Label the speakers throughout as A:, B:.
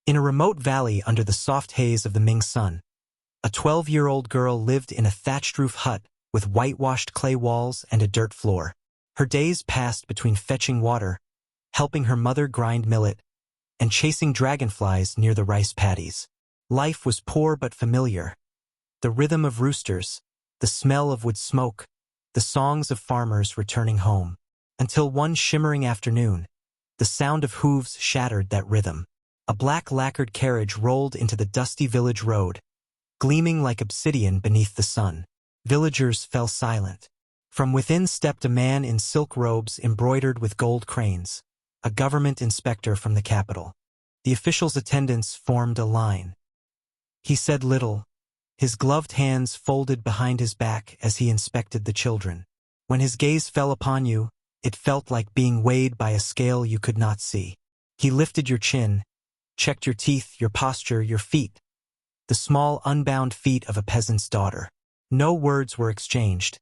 A: In a remote valley under the soft haze of the Ming sun, a 12-year-old girl lived in a thatched-roof hut with whitewashed clay walls and a dirt floor. Her days passed between fetching water, helping her mother grind millet, and chasing dragonflies near the rice paddies. Life was poor but familiar. The rhythm of roosters, the smell of wood smoke, the songs of farmers returning home. Until one shimmering afternoon, the sound of hooves shattered that rhythm. A black lacquered carriage rolled into the dusty village road, gleaming like obsidian beneath the sun. Villagers fell silent. From within stepped a man in silk robes embroidered with gold cranes, a government inspector from the capital. The official's attendants formed a line. He said little, his gloved hands folded behind his back as he inspected the children. When his gaze fell upon you, it felt like being weighed by a scale you could not see. He lifted your chin, checked your teeth, your posture, your feet, the small, unbound feet of a peasant's daughter. No words were exchanged,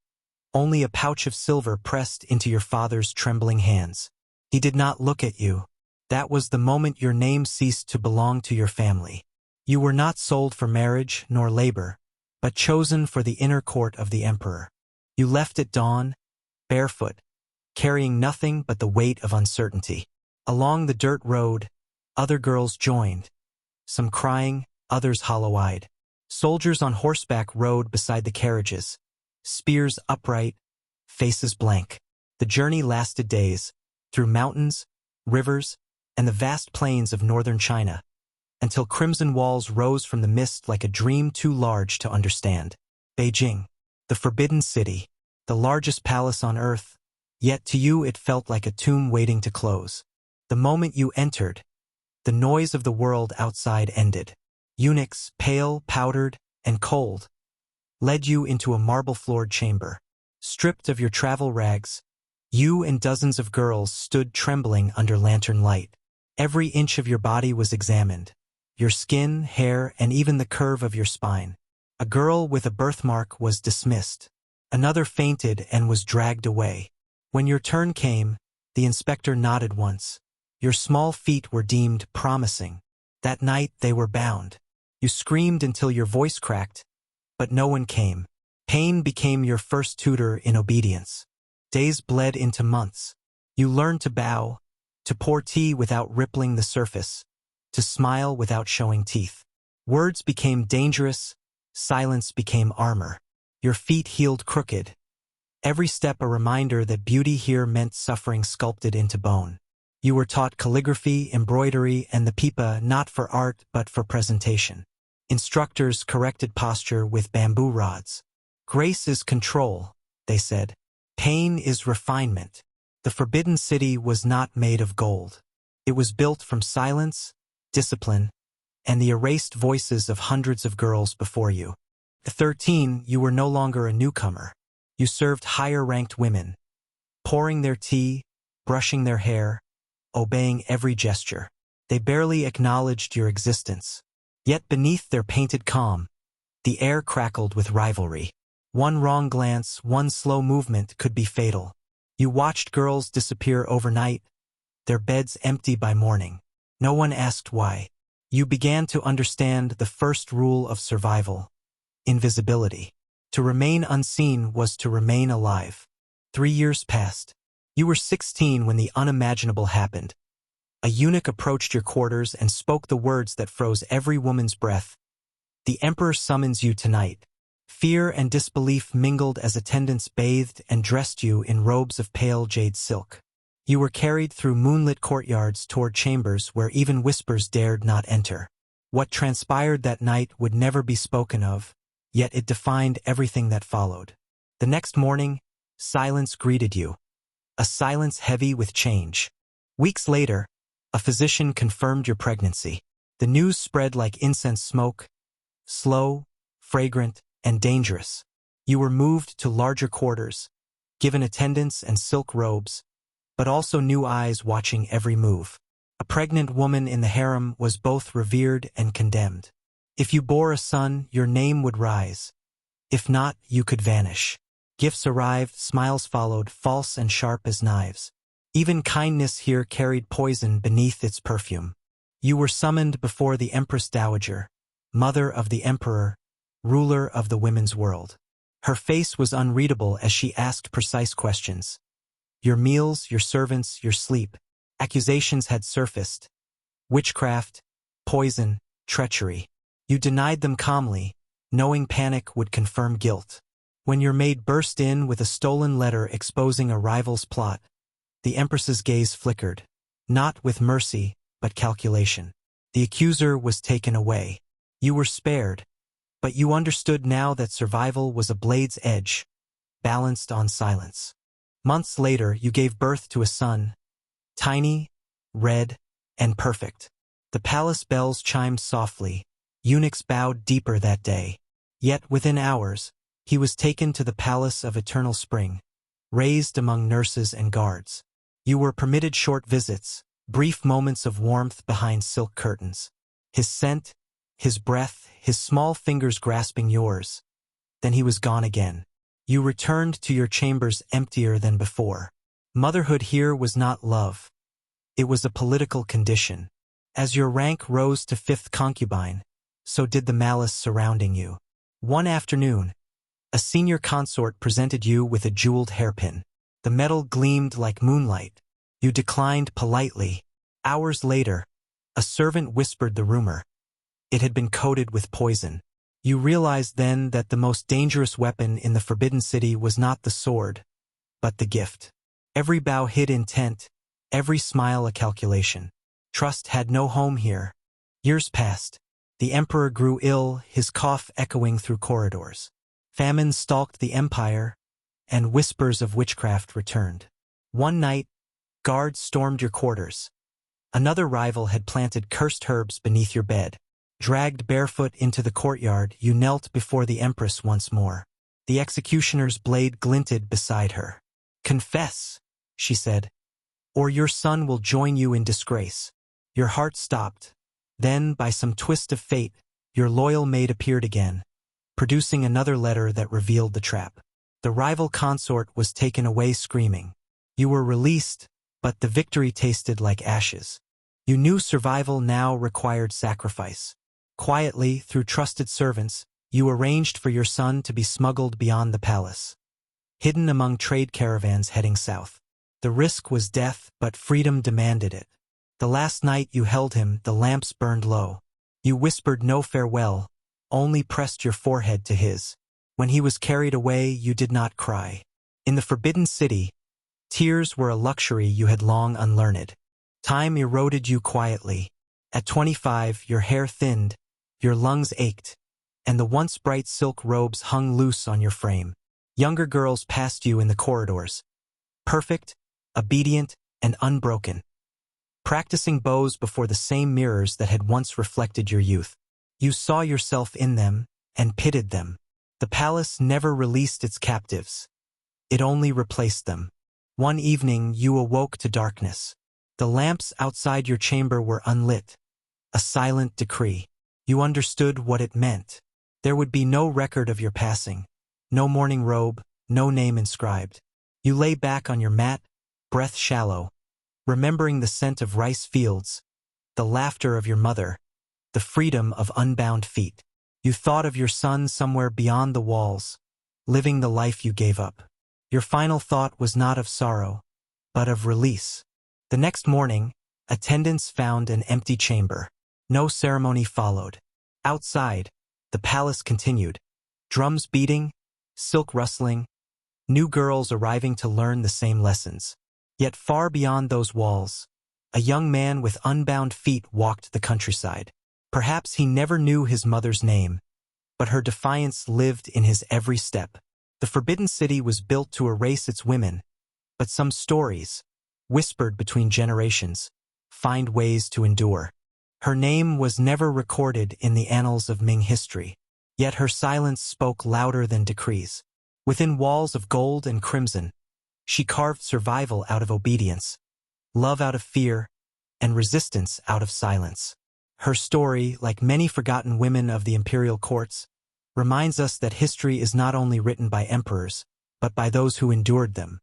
A: only a pouch of silver pressed into your father's trembling hands. He did not look at you. That was the moment your name ceased to belong to your family. You were not sold for marriage nor labor, but chosen for the inner court of the emperor. You left at dawn, barefoot, carrying nothing but the weight of uncertainty. Along the dirt road, other girls joined, some crying, others hollow-eyed. Soldiers on horseback rode beside the carriages, spears upright, faces blank. The journey lasted days, through mountains, rivers, and the vast plains of northern China, until crimson walls rose from the mist like a dream too large to understand. Beijing, the forbidden city, the largest palace on earth, yet to you it felt like a tomb waiting to close. The moment you entered, the noise of the world outside ended. Eunuchs, pale, powdered, and cold, led you into a marble-floored chamber. Stripped of your travel rags, you and dozens of girls stood trembling under lantern light. Every inch of your body was examined, your skin, hair, and even the curve of your spine. A girl with a birthmark was dismissed. Another fainted and was dragged away. When your turn came, the inspector nodded once. Your small feet were deemed promising. That night they were bound. You screamed until your voice cracked, but no one came. Pain became your first tutor in obedience. Days bled into months. You learned to bow, to pour tea without rippling the surface, to smile without showing teeth. Words became dangerous, silence became armor. Your feet healed crooked. Every step a reminder that beauty here meant suffering sculpted into bone. You were taught calligraphy, embroidery, and the pipa not for art but for presentation. Instructors corrected posture with bamboo rods. Grace is control, they said. Pain is refinement. The forbidden city was not made of gold. It was built from silence, discipline, and the erased voices of hundreds of girls before you. At 13, you were no longer a newcomer. You served higher-ranked women, pouring their tea, brushing their hair, obeying every gesture. They barely acknowledged your existence. Yet beneath their painted calm, the air crackled with rivalry. One wrong glance, one slow movement could be fatal. You watched girls disappear overnight, their beds empty by morning. No one asked why. You began to understand the first rule of survival: invisibility. To remain unseen was to remain alive. 3 years passed. You were 16 when the unimaginable happened. A eunuch approached your quarters and spoke the words that froze every woman's breath. The emperor summons you tonight. Fear and disbelief mingled as attendants bathed and dressed you in robes of pale jade silk. You were carried through moonlit courtyards toward chambers where even whispers dared not enter. What transpired that night would never be spoken of, yet it defined everything that followed. The next morning, silence greeted you. A silence heavy with change. Weeks later, a physician confirmed your pregnancy. The news spread like incense smoke, slow, fragrant, and dangerous. You were moved to larger quarters, given attendants and silk robes, but also new eyes watching every move. A pregnant woman in the harem was both revered and condemned. If you bore a son, your name would rise. If not, you could vanish. Gifts arrived, smiles followed, false and sharp as knives. Even kindness here carried poison beneath its perfume. You were summoned before the Empress Dowager, mother of the Emperor, ruler of the women's world. Her face was unreadable as she asked precise questions. Your meals, your servants, your sleep. Accusations had surfaced. Witchcraft, poison, treachery. You denied them calmly, knowing panic would confirm guilt. When your maid burst in with a stolen letter exposing a rival's plot, the Empress's gaze flickered, not with mercy, but calculation. The accuser was taken away. You were spared, but you understood now that survival was a blade's edge, balanced on silence. Months later, you gave birth to a son, tiny, red, and perfect. The palace bells chimed softly. Eunuchs bowed deeper that day. Yet within hours, he was taken to the palace of eternal spring, raised among nurses and guards. You were permitted short visits, brief moments of warmth behind silk curtains. His scent, his breath, his small fingers grasping yours. Then he was gone again. You returned to your chambers emptier than before. Motherhood here was not love. It was a political condition. As your rank rose to fifth concubine, so did the malice surrounding you. One afternoon, a senior consort presented you with a jeweled hairpin. The metal gleamed like moonlight. You declined politely. Hours later, a servant whispered the rumor. It had been coated with poison. You realized then that the most dangerous weapon in the Forbidden City was not the sword, but the gift. Every bow hid intent, every smile a calculation. Trust had no home here. Years passed. The emperor grew ill, his cough echoing through corridors. Famine stalked the empire, and whispers of witchcraft returned. One night, guards stormed your quarters. Another rival had planted cursed herbs beneath your bed. Dragged barefoot into the courtyard, you knelt before the empress once more. The executioner's blade glinted beside her. "Confess," she said, "or your son will join you in disgrace." Your heart stopped. Then, by some twist of fate, your loyal maid appeared again, producing another letter that revealed the trap. The rival consort was taken away screaming. You were released, but the victory tasted like ashes. You knew survival now required sacrifice. Quietly, through trusted servants, you arranged for your son to be smuggled beyond the palace, hidden among trade caravans heading south. The risk was death, but freedom demanded it. The last night you held him, the lamps burned low. You whispered no farewell, only pressed your forehead to his. When he was carried away, you did not cry. In the Forbidden City, tears were a luxury you had long unlearned. Time eroded you quietly. At 25, your hair thinned, your lungs ached, and the once bright silk robes hung loose on your frame. Younger girls passed you in the corridors, perfect, obedient, and unbroken, practicing bows before the same mirrors that had once reflected your youth. You saw yourself in them and pitied them. The palace never released its captives. It only replaced them. One evening you awoke to darkness. The lamps outside your chamber were unlit, a silent decree. You understood what it meant. There would be no record of your passing, no mourning robe, no name inscribed. You lay back on your mat, breath shallow, remembering the scent of rice fields, the laughter of your mother, the freedom of unbound feet. You thought of your son somewhere beyond the walls, living the life you gave up. Your final thought was not of sorrow, but of release. The next morning, attendants found an empty chamber. No ceremony followed. Outside, the palace continued, drums beating, silk rustling, new girls arriving to learn the same lessons. Yet far beyond those walls, a young man with unbound feet walked the countryside. Perhaps he never knew his mother's name, but her defiance lived in his every step. The Forbidden City was built to erase its women, but some stories, whispered between generations, find ways to endure. Her name was never recorded in the annals of Ming history, yet her silence spoke louder than decrees. Within walls of gold and crimson, she carved survival out of obedience, love out of fear, and resistance out of silence. Her story, like many forgotten women of the imperial courts, reminds us that history is not only written by emperors, but by those who endured them.